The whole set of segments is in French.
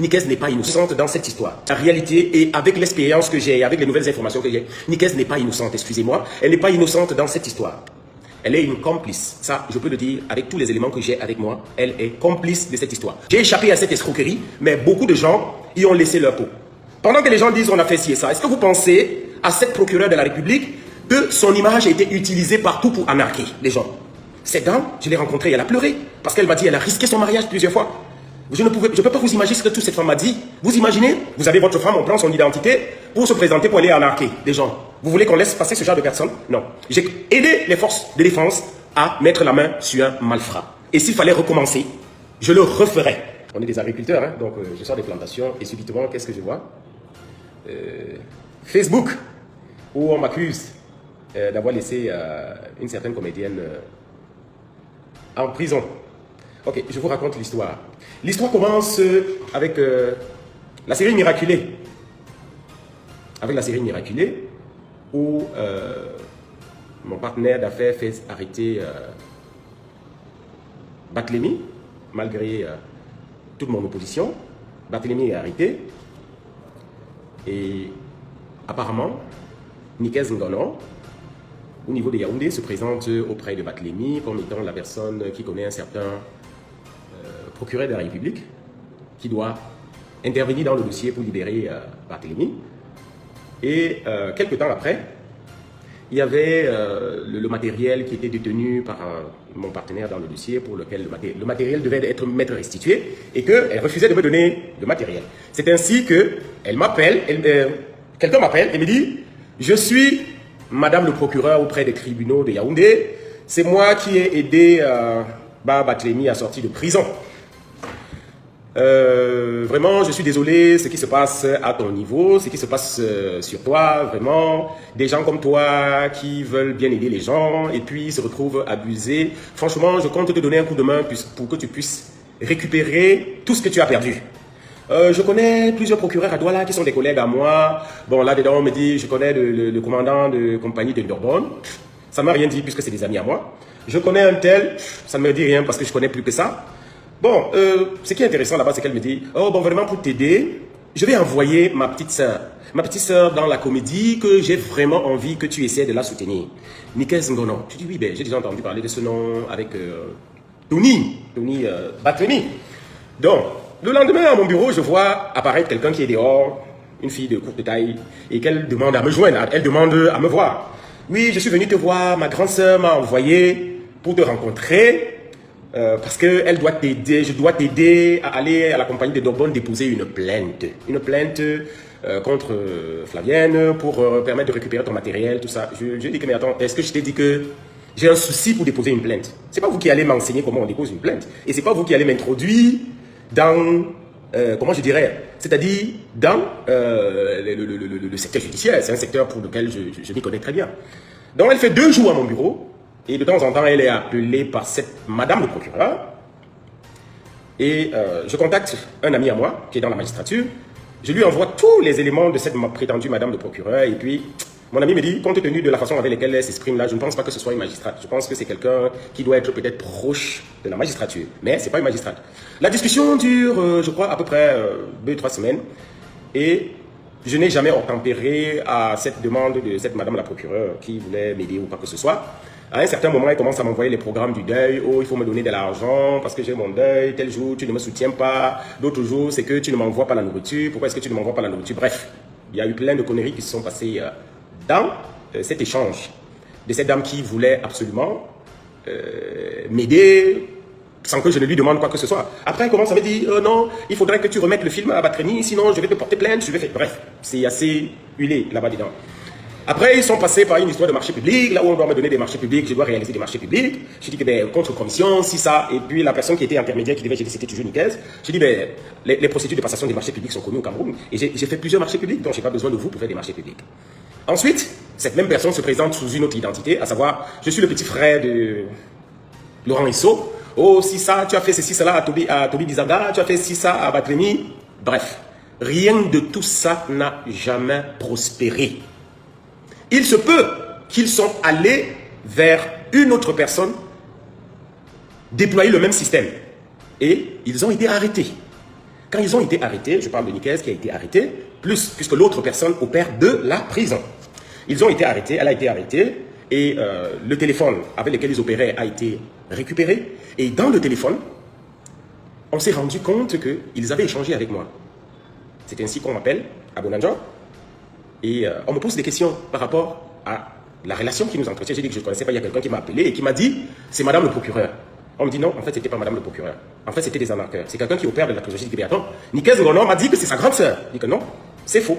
Nikes n'est pas innocente dans cette histoire. La réalité, et avec l'expérience que j'ai, avec les nouvelles informations que j'ai, Nikes n'est pas innocente, excusez-moi. Elle n'est pas innocente dans cette histoire. Elle est une complice. Ça, je peux le dire avec tous les éléments que j'ai avec moi. Elle est complice de cette histoire. J'ai échappé à cette escroquerie, mais beaucoup de gens y ont laissé leur peau. Pendant que les gens disent on a fait ci et ça, est-ce que vous pensez à cette procureure de la République que son image a été utilisée partout pour anarquer les gens? Cette dame, je l'ai rencontrée, elle a pleuré. Parce qu'elle m'a dit, elle a risqué son mariage plusieurs fois. Je ne peux pas vous imaginer ce que toute cette femme m'a dit. Vous imaginez, vous avez votre femme, on prend son identité pour se présenter, pour aller anarquer les gens. Vous voulez qu'on laisse passer ce genre de personnes? Non. J'ai aidé les forces de défense à mettre la main sur un malfrat. Et s'il fallait recommencer, je le referais. On est des agriculteurs, hein, donc je sors des plantations et subitement, qu'est-ce que je vois? Facebook, où on m'accuse d'avoir laissé une certaine comédienne en prison. Ok, je vous raconte l'histoire. L'histoire commence avec la série Miraculée. Avec la série Miraculée, où mon partenaire d'affaires fait arrêter Barthélemy, malgré toute mon opposition. Barthélemy est arrêté. Et apparemment, Nikes Ngono, au niveau de Yaoundé, se présente auprès de Barthélemy comme étant la personne qui connaît un certain procureur de la République qui doit intervenir dans le dossier pour libérer Barthélemy. Et quelques temps après, il y avait le matériel qui était détenu par mon partenaire dans le dossier pour lequel le matériel devait m'être restitué et qu'elle refusait de me donner le matériel. C'est ainsi que elle m'appelle, quelqu'un m'appelle et me dit « Je suis Madame le procureur auprès des tribunaux de Yaoundé, c'est moi qui ai aidé Barthélemy à sortir de prison. Vraiment, je suis désolé, ce qui se passe à ton niveau, ce qui se passe sur toi, vraiment, des gens comme toi qui veulent bien aider les gens et puis se retrouvent abusés. Franchement, je compte te donner un coup de main pour que tu puisses récupérer tout ce que tu as perdu. Je connais plusieurs procureurs à Douala qui sont des collègues à moi. Bon, là-dedans, on me dit, je connais le commandant de compagnie de Durban. Ça ne m'a rien dit puisque c'est des amis à moi. Je connais un tel, ça ne me dit rien parce que je connais plus que ça. Bon, ce qui est intéressant là-bas, c'est qu'elle me dit, oh bon, vraiment pour t'aider, je vais envoyer ma petite sœur dans la comédie que j'ai vraiment envie que tu essaies de la soutenir. Nikes Ngono. Tu dis oui, ben j'ai déjà entendu parler de ce nom avec Tony Barthélemy. Donc, le lendemain à mon bureau, je vois apparaître quelqu'un qui est dehors, une fille de courte taille, et qu'elle demande à me joindre, elle demande à me voir. Oui, je suis venu te voir, ma grande sœur m'a envoyé pour te rencontrer. Parce qu'elle doit t'aider, je dois t'aider à aller à la compagnie de Durban déposer une plainte contre Flavienne pour permettre de récupérer ton matériel, tout ça. Je lui ai dit que mais attends, est-ce que je t'ai dit que j'ai un souci pour déposer une plainte? C'est pas vous qui allez m'enseigner comment on dépose une plainte et c'est pas vous qui allez m'introduire dans comment je dirais, c'est-à-dire dans le secteur judiciaire. C'est un secteur pour lequel je m'y connais très bien. Donc elle fait 2 jours à mon bureau. Et de temps en temps, elle est appelée par cette madame le procureur. Et je contacte un ami à moi qui est dans la magistrature. Je lui envoie tous les éléments de cette prétendue madame le procureur. Et puis, mon ami me dit, compte tenu de la façon avec laquelle elle s'exprime là, je ne pense pas que ce soit une magistrate. Je pense que c'est quelqu'un qui doit être peut-être proche de la magistrature. Mais ce n'est pas une magistrate. La discussion dure, je crois, à peu près 2-3 semaines. Et je n'ai jamais obtempéré à cette demande de cette madame la procureure qui voulait m'aider ou quoi que ce soit. À un certain moment, elle commence à m'envoyer les programmes du deuil. Oh, il faut me donner de l'argent parce que j'ai mon deuil. Tel jour, tu ne me soutiens pas. D'autres jours, c'est que tu ne m'envoies pas la nourriture. Pourquoi est-ce que tu ne m'envoies pas la nourriture? Bref, il y a eu plein de conneries qui se sont passées dans cet échange de cette dame qui voulait absolument m'aider sans que je ne lui demande quoi que ce soit. Après, elle commence à me dire non, il faudrait que tu remettes le film à Barthélemy, sinon je vais te porter plainte. Bref, c'est assez huilé là-bas dedans. Après, ils sont passés par une histoire de marché public, là où on doit me donner des marchés publics, je dois réaliser des marchés publics. Je dis que ben, contre commission, si ça, et puis la personne qui était intermédiaire, qui devait gérer, c'était toujours Nikes. Je dis ben, les procédures de passation des marchés publics sont connues au Cameroun, et j'ai fait plusieurs marchés publics, donc je n'ai pas besoin de vous pour faire des marchés publics. Ensuite, cette même personne se présente sous une autre identité, à savoir, je suis le petit frère de Laurent Isso. Oh, si ça, tu as fait ceci, cela à Toby Bizaga, tu as fait ci, ça à Barthélemy. Bref, rien de tout ça n'a jamais prospéré. Il se peut qu'ils sont allés vers une autre personne déployer le même système. Et ils ont été arrêtés. Quand ils ont été arrêtés, je parle de Nicaise qui a été arrêté, puisque l'autre personne opère de la prison. Ils ont été arrêtés, elle a été arrêtée, et le téléphone avec lequel ils opéraient a été récupéré. Et dans le téléphone, on s'est rendu compte qu'ils avaient échangé avec moi. C'est ainsi qu'on m'appelle à Bonanjo. Et on me pose des questions par rapport à la relation qui nous entretient. J'ai dit que je ne connaissais pas, il y a quelqu'un qui m'a appelé et qui m'a dit, c'est madame le procureur. On me dit non, en fait, c'était pas madame le procureur. En fait, c'était des arnaqueurs. C'est quelqu'un qui opère de la trilogie du attends, Nicaise Ngono m'a dit que c'est sa grande sœur. Je dis que non, c'est faux.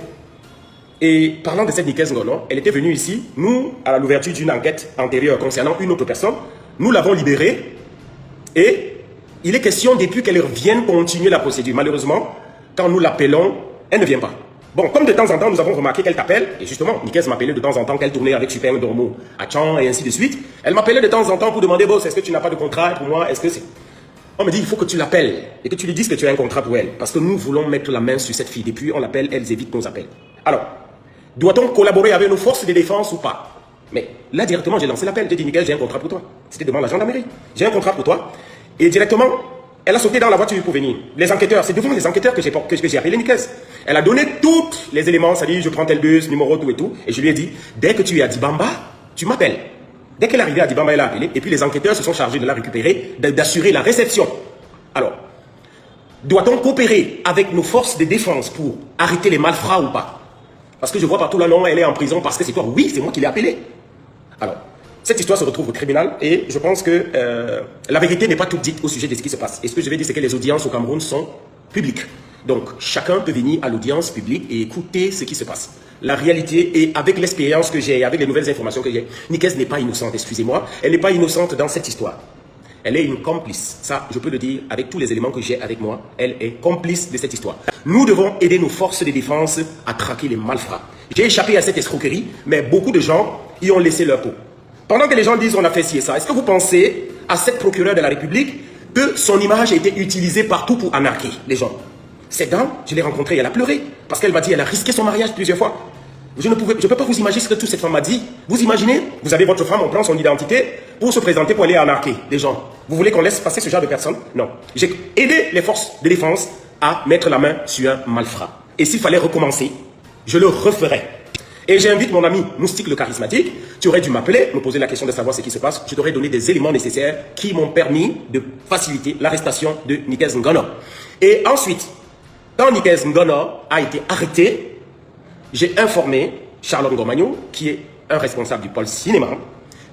Et parlant de cette Nicaise Ngono, elle était venue ici, nous, à l'ouverture d'une enquête antérieure concernant une autre personne, nous l'avons libérée et il est question depuis qu'elle revienne continuer la procédure. Malheureusement, quand nous l'appelons, elle ne vient pas. Bon, comme de temps en temps, nous avons remarqué qu'elle t'appelle, et justement, Nicaise m'appelait de temps en temps qu'elle tournait avec Super Dormo à Tchan et ainsi de suite. Elle m'appelait de temps en temps pour demander, boss, est-ce que tu n'as pas de contrat pour moi? Est-ce que c'est... On me dit, il faut que tu l'appelles et que tu lui dises que tu as un contrat pour elle. Parce que nous voulons mettre la main sur cette fille. Depuis, on l'appelle, elles évitent nos appels. Alors, doit-on collaborer avec nos forces de défense ou pas? Mais là, directement, j'ai lancé l'appel. J'ai dit, Nicaise, j'ai un contrat pour toi. C'était devant la gendarmerie. J'ai un contrat pour toi. Et directement, elle a sauté dans la voiture pour venir. Les enquêteurs, c'est devant les enquêteurs que j'ai appelé Nicaise. Elle a donné tous les éléments, c'est-à-dire je prends tel bus, numéro, tout et tout. Et je lui ai dit, dès que tu es à Dibamba, tu m'appelles. Dès qu'elle est arrivée à Dibamba, elle a appelé. Et puis les enquêteurs se sont chargés de la récupérer, d'assurer la réception. Alors, doit-on coopérer avec nos forces de défense pour arrêter les malfrats ou pas? Parce que je vois partout là, non, elle est en prison parce que c'est toi. Oui, c'est moi qui l'ai appelée. Alors, cette histoire se retrouve au tribunal et je pense que la vérité n'est pas toute dite au sujet de ce qui se passe. Et ce que je vais dire, c'est que les audiences au Cameroun sont publiques. Donc, chacun peut venir à l'audience publique et écouter ce qui se passe. La réalité, et avec l'expérience que j'ai, avec les nouvelles informations que j'ai, Nicaise n'est pas innocente, excusez-moi. Elle n'est pas innocente dans cette histoire. Elle est une complice. Ça, je peux le dire avec tous les éléments que j'ai avec moi. Elle est complice de cette histoire. Nous devons aider nos forces de défense à traquer les malfrats. J'ai échappé à cette escroquerie, mais beaucoup de gens y ont laissé leur peau. Pendant que les gens disent on a fait ci et ça, est-ce que vous pensez à cette procureure de la République que son image a été utilisée partout pour arnaquer les gens? Cette dame, je l'ai rencontrée, elle a pleuré. Parce qu'elle m'a dit, elle a risqué son mariage plusieurs fois. Je ne peux pas vous imaginer ce que toute cette femme m'a dit. Vous imaginez, vous avez votre femme, on prend son identité pour se présenter, pour aller arnaquer les gens. Vous voulez qu'on laisse passer ce genre de personnes? Non. J'ai aidé les forces de défense à mettre la main sur un malfrat. Et s'il fallait recommencer, je le referais. Et j'invite mon ami Moustique le charismatique. Tu aurais dû m'appeler, me poser la question de savoir ce qui se passe. Je t'aurais donné des éléments nécessaires qui m'ont permis de faciliter l'arrestation de Nicaise Ngono. Et ensuite, quand Nicaise Ngono a été arrêté, j'ai informé Charlotte Ngomagno, qui est un responsable du pôle cinéma,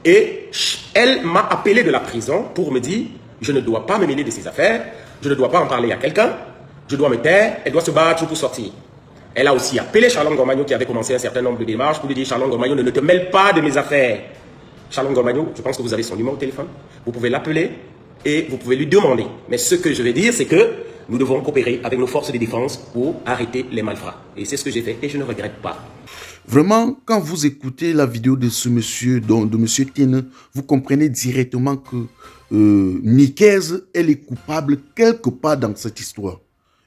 et elle m'a appelé de la prison pour me dire, je ne dois pas me mêler de ces affaires, je ne dois pas en parler à quelqu'un, je dois me taire, elle doit se battre pour sortir. Elle a aussi appelé Charlotte Ngomagno qui avait commencé un certain nombre de démarches pour lui dire, Charlotte Ngomagno, ne te mêle pas de mes affaires. Charlotte Ngomagno, je pense que vous avez son numéro de téléphone, vous pouvez l'appeler et vous pouvez lui demander. Mais ce que je vais dire, c'est que nous devons coopérer avec nos forces de défense pour arrêter les malfrats. Et c'est ce que j'ai fait et je ne regrette pas. Vraiment, quand vous écoutez la vidéo de ce monsieur, de monsieur Tine, vous comprenez directement que Nicaise, elle est coupable quelque part dans cette histoire.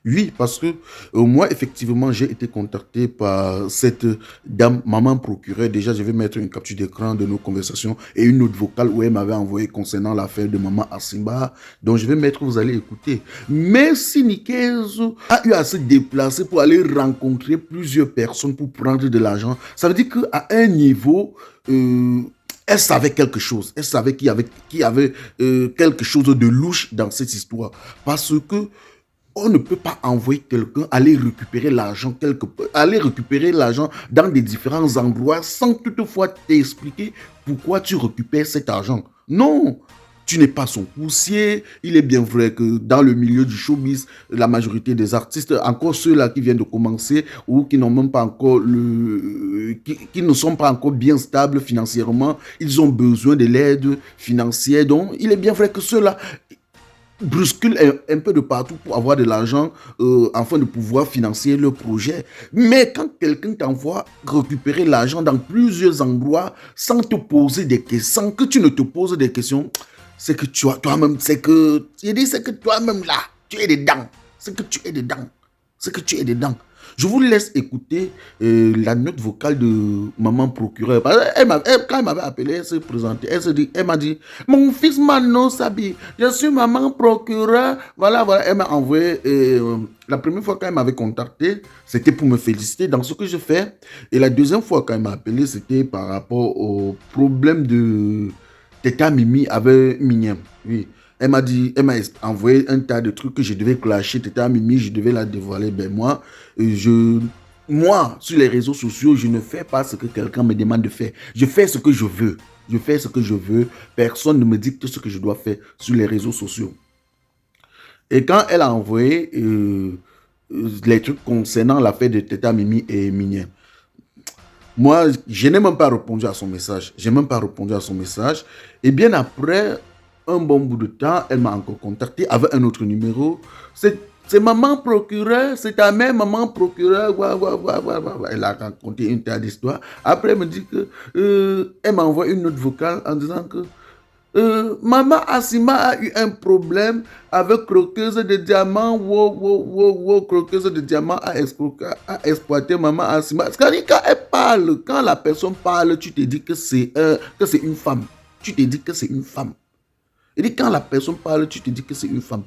Oui, parce que moi, effectivement, j'ai été contacté par cette dame, maman procureur. Déjà, je vais mettre une capture d'écran de nos conversations et une autre vocale où elle m'avait envoyé concernant l'affaire de maman Asimba. Donc, je vais mettre, vous allez écouter. Mais si Nicaise a eu à se déplacer pour aller rencontrer plusieurs personnes pour prendre de l'argent, ça veut dire qu'à un niveau... elle savait quelque chose. Elle savait qu'il y avait quelque chose de louche dans cette histoire. Parce que on ne peut pas envoyer quelqu'un aller récupérer l'argent dans des différents endroits sans toutefois t'expliquer pourquoi tu récupères cet argent. Non, tu n'es pas son poussier. Il est bien vrai que dans le milieu du showbiz, la majorité des artistes, encore ceux-là qui viennent de commencer ou qui n'ont même pas encore qui ne sont pas encore bien stables financièrement, ils ont besoin de l'aide financière. Donc, il est bien vrai que ceux-là bruscule un peu de partout pour avoir de l'argent afin de pouvoir financer le projet. Mais quand quelqu'un t'envoie récupérer l'argent dans plusieurs endroits sans te poser des questions, sans que tu ne te poses des questions, c'est que toi-même, c'est que toi-même là, tu es dedans. C'est que tu es dedans. Je vous laisse écouter la note vocale de maman procureur. Quand elle m'avait appelé, elle s'est présentée. Elle m'a dit, mon fils Mano Sabi, je suis maman procureur. Voilà, voilà. Elle m'a envoyé, la première fois quand elle m'avait contacté, c'était pour me féliciter dans ce que je fais. Et la deuxième fois quand elle m'a appelé, c'était par rapport au problème de Teta Mimi avec Mignam. Oui. Elle m'a dit, elle m'a envoyé un tas de trucs que je devais clasher. Teta Mimi, je devais la dévoiler. Ben moi, sur les réseaux sociaux, je ne fais pas ce que quelqu'un me demande de faire. Je fais ce que je veux. Je fais ce que je veux. Personne ne me dicte ce que je dois faire sur les réseaux sociaux. Et quand elle a envoyé les trucs concernant l'affaire de Teta Mimi et Mignien, moi, je n'ai même pas répondu à son message. Je n'ai même pas répondu à son message. Et bien après un bon bout de temps, elle m'a encore contacté avec un autre numéro. C'est maman procureur, c'est ta mère maman procureur. Elle a raconté une tas d'histoires. Après, elle me dit que elle m'a envoyé une note vocale en disant que maman Assima a eu un problème avec croqueuse de diamants. Croqueuse de diamants a exploité maman Assima. C'est-à-dire quand elle parle, quand la personne parle, tu te dis que c'est une femme. Tu te dis que c'est une femme. Et dit, quand la personne parle, tu te dis que c'est une femme.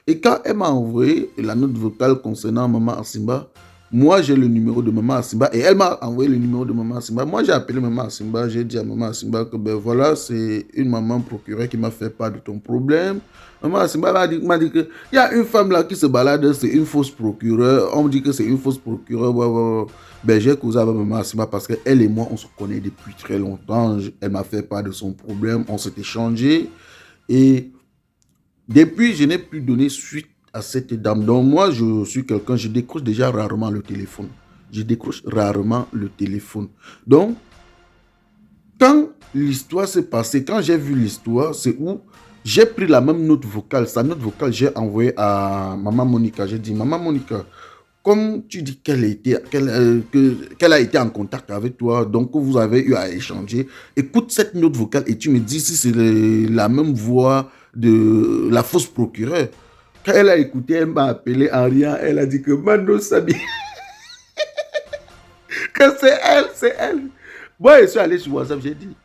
Et quand elle m'a envoyé la note vocale concernant maman Assimba, moi j'ai le numéro de maman Assimba et elle m'a envoyé le numéro de maman Assimba. Moi j'ai appelé maman Assimba, j'ai dit à maman Assimba que ben voilà, c'est une maman procureur qui m'a fait part de ton problème. Maman Assimba m'a dit que il y a une femme là qui se balade, c'est une fausse procureure. On me dit que c'est une fausse procureure. Ben j'ai causé avec maman Assimba parce qu'elle et moi on se connaît depuis très longtemps. Elle m'a fait part de son problème, on s'est échangé. Et depuis, je n'ai plus donné suite à cette dame. Donc moi, je suis quelqu'un, je décroche déjà rarement le téléphone. Je décroche rarement le téléphone. Donc, quand l'histoire s'est passée, quand j'ai vu l'histoire, c'est où j'ai pris la même note vocale. Sa note vocale, j'ai envoyé à maman Monica. J'ai dit, maman Monica, comme tu dis qu'elle a été en contact avec toi, donc vous avez eu à échanger, écoute cette note vocale et tu me dis si c'est la même voix de la fausse procureure. Quand elle a écouté, elle m'a appelé en riant, elle a dit que Mano Sabi, que c'est elle. Moi, je suis allé sur WhatsApp, j'ai dit,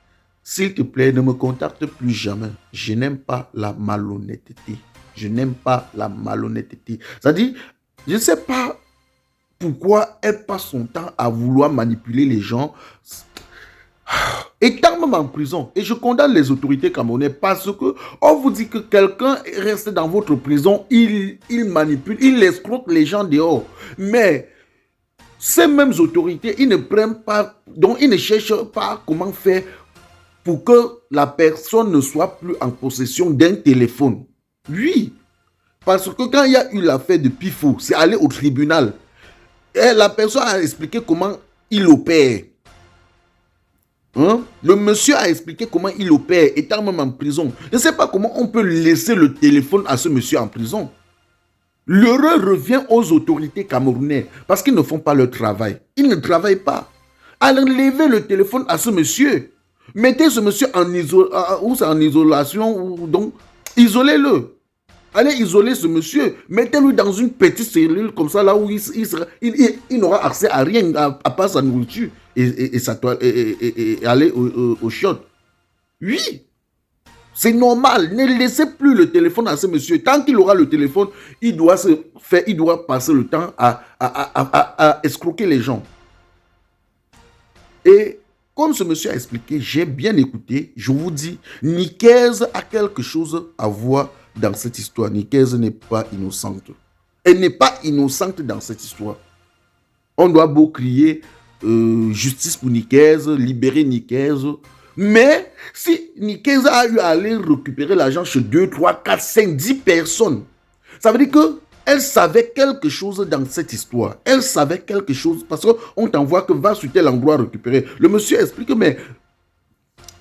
s'il te plaît, ne me contacte plus jamais. Je n'aime pas la malhonnêteté. Je n'aime pas la malhonnêteté. C'est-à-dire, je ne sais pas pourquoi elle passe son temps à vouloir manipuler les gens, étant même en prison. Et je condamne les autorités camerounaises parce que on vous dit que quelqu'un reste dans votre prison, il manipule, il escroque les gens dehors. Mais ces mêmes autorités, ils ne prennent pas, donc ils ne cherchent pas comment faire pour que la personne ne soit plus en possession d'un téléphone. Oui, parce que quand il y a eu l'affaire de Pifou, c'est allé au tribunal. Et la personne a expliqué comment il opère. Hein? Le monsieur a expliqué comment il opère, étant même en prison. Je ne sais pas comment on peut laisser le téléphone à ce monsieur en prison. L'erreur revient aux autorités camerounaises parce qu'ils ne font pas leur travail. Ils ne travaillent pas. Alors, levez le téléphone à ce monsieur. Mettez ce monsieur en isolation, donc isolez-le. Allez isoler ce monsieur, mettez-le dans une petite cellule comme ça, là où il n'aura accès à rien, à part sa nourriture et sa toile, et aller au chiottes. Oui, c'est normal. Ne laissez plus le téléphone à ce monsieur. Tant qu'il aura le téléphone, il doit passer le temps à escroquer les gens. Et comme ce monsieur a expliqué, j'ai bien écouté, je vous dis, Nikez a quelque chose à voir dans cette histoire. Nikez n'est pas innocente. Elle n'est pas innocente dans cette histoire. On doit beau crier justice pour Nikez, libérer Nikez. Mais si Nikez a eu à aller récupérer l'argent chez 2, 3, 4, 5, 10 personnes, ça veut dire qu'elle savait quelque chose dans cette histoire. Elle savait quelque chose parce qu'on t'envoie que va sur tel endroit récupérer. Le monsieur explique, mais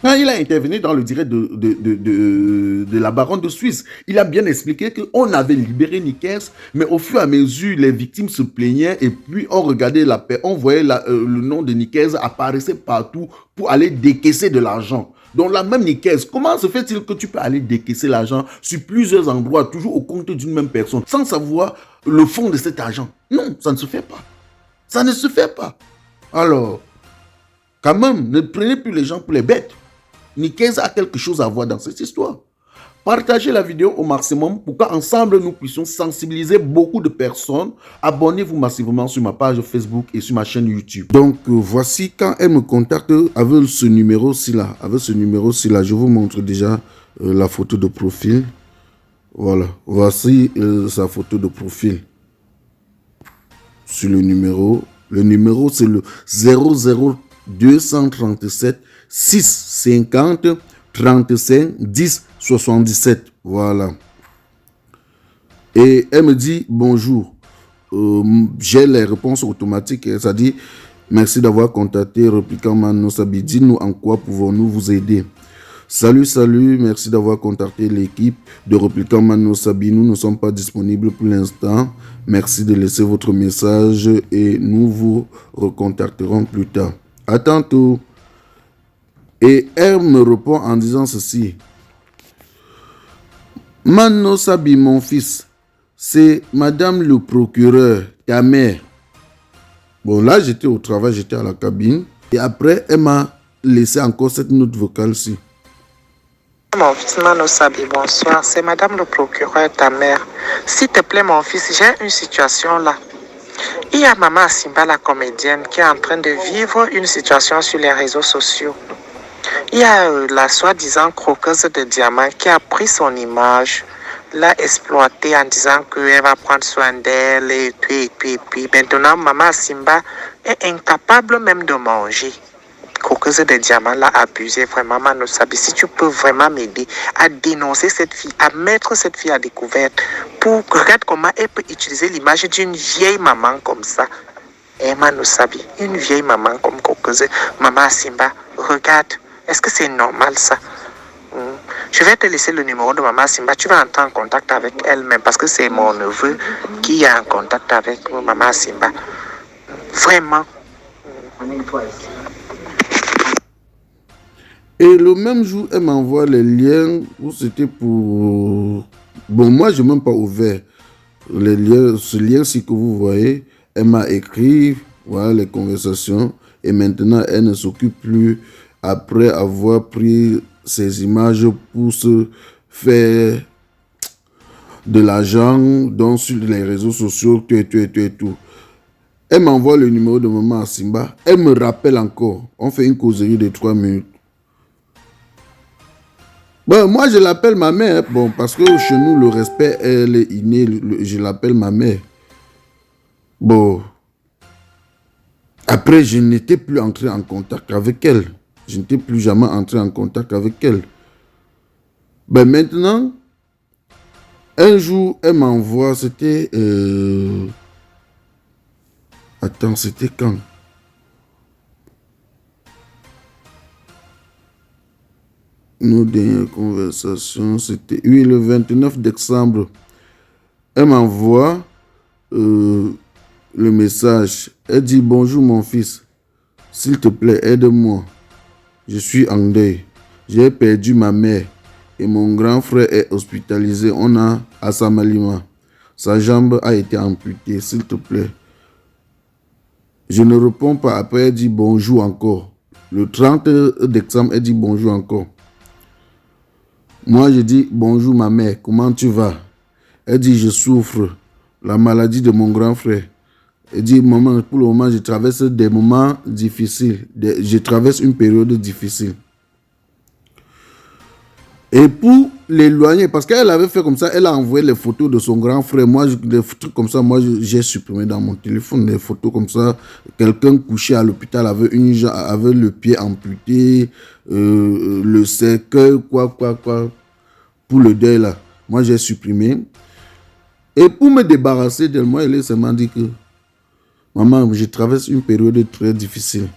quand il a intervenu dans le direct de la baronne de Suisse, il a bien expliqué qu'on avait libéré Nikez, mais au fur et à mesure, les victimes se plaignaient et puis on regardait la paix, on voyait le nom de Nikez apparaissait partout pour aller décaisser de l'argent. Donc la même Nikez, comment se fait-il que tu peux aller décaisser l'argent sur plusieurs endroits, toujours au compte d'une même personne, sans savoir le fond de cet argent? Non, ça ne se fait pas. Ça ne se fait pas. Alors, quand même, ne prenez plus les gens pour les bêtes. Nikez a quelque chose à voir dans cette histoire. Partagez la vidéo au maximum pour qu'ensemble nous puissions sensibiliser beaucoup de personnes. Abonnez-vous massivement sur ma page Facebook et sur ma chaîne YouTube. Donc voici quand elle me contacte avec ce numéro-ci là. Je vous montre déjà la photo de profil. Voilà, voici sa photo de profil. Sur le numéro. Le numéro c'est le 00237 650 35 10 77. Voilà. Et elle me dit bonjour. J'ai les réponses automatiques. Ça dit merci d'avoir contacté Repliquant Man No Sabi. Dis-nous en quoi pouvons-nous vous aider. Salut, merci d'avoir contacté l'équipe de Repliquant Man No Sabi. Nous ne sommes pas disponibles pour l'instant. Merci de laisser votre message et nous vous recontacterons plus tard. À tantôt. Et elle me répond en disant ceci. Man No Sabi, mon fils, c'est madame le procureur, ta mère. Bon, là, j'étais au travail, j'étais à la cabine. Et après, elle m'a laissé encore cette note vocale-ci. Mon fils Man No Sabi, bonsoir. C'est madame le procureur, ta mère. S'il te plaît, mon fils, j'ai une situation là. Il y a maman Simba, la comédienne, qui est en train de vivre une situation sur les réseaux sociaux. Il y a la soi-disant croqueuse de diamants qui a pris son image, l'a exploitée en disant qu'elle va prendre soin d'elle et puis. Maintenant, maman Simba est incapable même de manger. Croqueuse de diamants l'a abusé vraiment, Man No Sabi. Si tu peux vraiment m'aider à dénoncer cette fille, à mettre cette fille à découvert, pour que regarde comment elle peut utiliser l'image d'une vieille maman comme ça. Et Man No Sabi, une vieille maman comme Croqueuse, maman Simba, regarde. Est-ce que c'est normal ça? Je vais te laisser le numéro de maman Simba. Tu vas entrer en contact avec elle-même parce que c'est mon neveu qui est en contact avec maman Simba. Vraiment. Et le même jour, elle m'envoie les liens où c'était pour... Bon, moi, je n'ai même pas ouvert les liens. Ce lien-ci que vous voyez, elle m'a écrit, voilà les conversations. Et maintenant, elle ne s'occupe plus après avoir pris ces images pour se faire de l'argent sur les réseaux sociaux, tout. Elle m'envoie le numéro de maman Simba. Elle me rappelle encore. On fait une causerie de 3 minutes. Bon, moi, je l'appelle ma mère. Bon, parce que chez nous, le respect, elle est inné. Je l'appelle ma mère. Bon. Après, je n'étais plus entré en contact avec elle. Je n'étais plus jamais entré en contact avec elle. Ben maintenant, un jour, elle m'envoie, c'était... Attends, c'était quand? Nos dernières conversations, c'était... Oui, le 29 décembre. Elle m'envoie le message. Elle dit, bonjour mon fils. S'il te plaît, aide-moi. Je suis en deuil. J'ai perdu ma mère et mon grand frère est hospitalisé. On a à Samalima. Sa jambe a été amputée, s'il te plaît. Je ne réponds pas. Après, elle dit bonjour encore. Le 30 décembre, elle dit bonjour encore. Moi, je dis bonjour ma mère, comment tu vas? Elle dit je souffre. La maladie de mon grand frère. Elle dit maman, pour le moment, je traverse des moments difficiles. Je traverse une période difficile. Et pour l'éloigner, parce qu'elle avait fait comme ça, elle a envoyé les photos de son grand frère. Moi, des trucs comme ça, moi, j'ai supprimé dans mon téléphone des photos comme ça. Quelqu'un couché à l'hôpital avait le pied amputé, le cercueil, quoi. Pour le deuil, là. Moi, j'ai supprimé. Et pour me débarrasser d'elle, moi, elle m'a dit que maman, je traverse une période très difficile.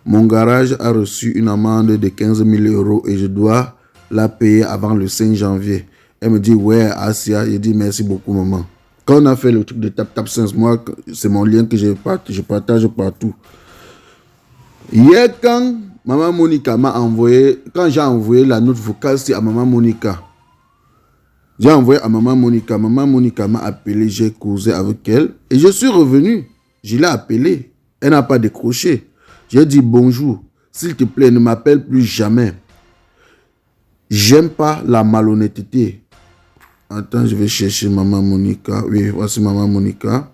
Mon garage a reçu une amende de 15 000 € et je dois la payer avant le 5 janvier. Elle me dit, ouais, Asia. Je dis, merci beaucoup, maman. Quand on a fait le truc de Tap 5, moi, c'est mon lien que je partage partout. Hier, quand maman Monica m'a envoyé, quand j'ai envoyé la note vocale, c'est à maman Monica. J'ai envoyé à maman Monica. Maman Monica m'a appelé, j'ai causé avec elle et je suis revenu. Je l'ai appelé. Elle n'a pas décroché. J'ai dit bonjour. S'il te plaît, ne m'appelle plus jamais. J'aime pas la malhonnêteté. Attends, je vais chercher Maman Monica. Oui, voici Maman Monica.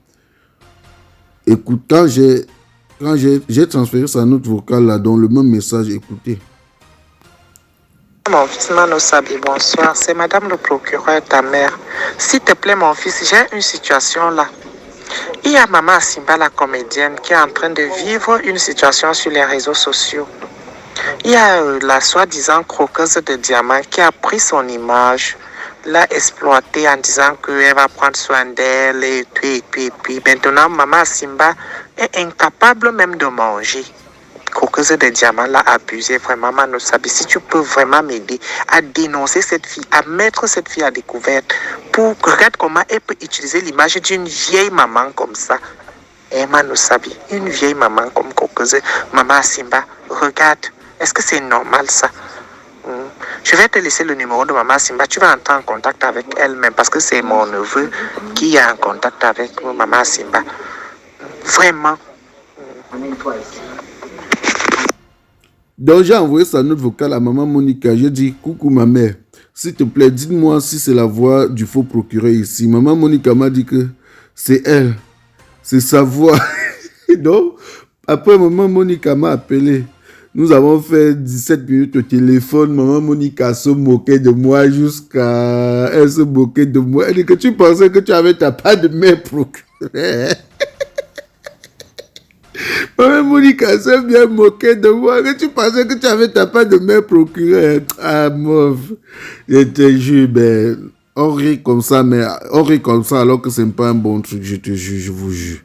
Écoute, quand j'ai transféré sa note vocale là, dans le même message, écoutez. Mon fils Mano Sabi, bonsoir. C'est Madame le procureur, ta mère. S'il te plaît, mon fils, j'ai une situation là. Il y a Maman Simba, la comédienne, qui est en train de vivre une situation sur les réseaux sociaux. Il y a la soi-disant croqueuse de diamants qui a pris son image, l'a exploitée en disant qu'elle va prendre soin d'elle et puis. Maintenant, Maman Simba est incapable même de manger. Croqueuse de diamants l'a abusé vraiment, Mano Sabi. Si tu peux vraiment m'aider à dénoncer cette fille, à mettre cette fille à découvert, pour que regarde comment elle peut utiliser l'image d'une vieille maman comme ça. Et Mano Sabi, une vieille maman comme Croqueuse, Maman Simba, regarde, est-ce que c'est normal ça? Je vais te laisser le numéro de Maman Simba. Tu vas entrer en contact avec elle-même parce que c'est mon neveu qui est en contact avec Maman Simba. Vraiment. Donc j'ai envoyé sa note vocale à Maman Monica. J'ai dit, coucou ma mère, s'il te plaît, dites-moi si c'est la voix du faux procureur ici. Maman Monica m'a dit que c'est elle, c'est sa voix. Donc, après Maman Monica m'a appelé. Nous avons fait 17 minutes au téléphone. Maman Monica se moquait de moi jusqu'à... Elle se moquait de moi. Elle dit que tu pensais que tu avais ta part de mère procureur. Maman Monica s'est bien moquée de moi. Que tu pensais que tu avais ta part de mère procureur. Ah, mauve. Je te jure, ben, on rit comme ça, mais on rit comme ça alors que ce n'est pas un bon truc, je te jure, je vous jure.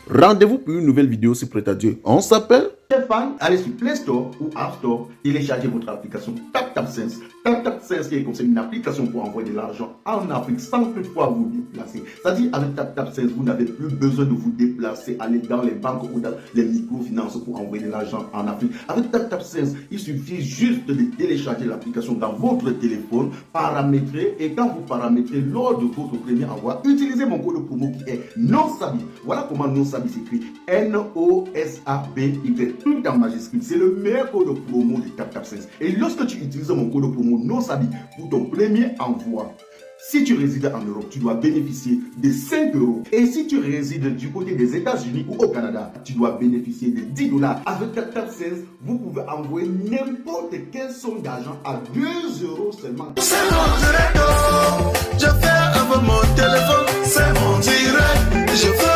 Rendez-vous pour une nouvelle vidéo si prêt à Dieu. On s'appelle Stéphane, allez sur Play Store ou App Store, téléchargez votre application TapTapSense. TapTapSense qui est comme une application pour envoyer de l'argent en Afrique sans toutefois vous déplacer. C'est-à-dire avec TapTapSense, vous n'avez plus besoin de vous déplacer, aller dans les banques ou dans les microfinances pour envoyer de l'argent en Afrique. Avec TapTapSense, il suffit juste de télécharger l'application dans votre téléphone, paramétrer, et quand vous paramétrez lors de votre premier envoi, utilisez mon code promo qui est NOSABI. Voilà comment NOSABI s'écrit. NOSABY. Tout en majuscule. C'est le meilleur code promo de TapTapSense. Et lorsque tu utilises mon code promo NOSABI pour ton premier envoi, si tu résides en Europe, tu dois bénéficier de 5 €. Et si tu résides du côté des États-Unis ou au Canada, tu dois bénéficier de 10 $. Avec TapTapSense, vous pouvez envoyer n'importe quelle somme d'argent à 2 € seulement. C'est mon direct, je fais avec mon téléphone, c'est mon direct, je fais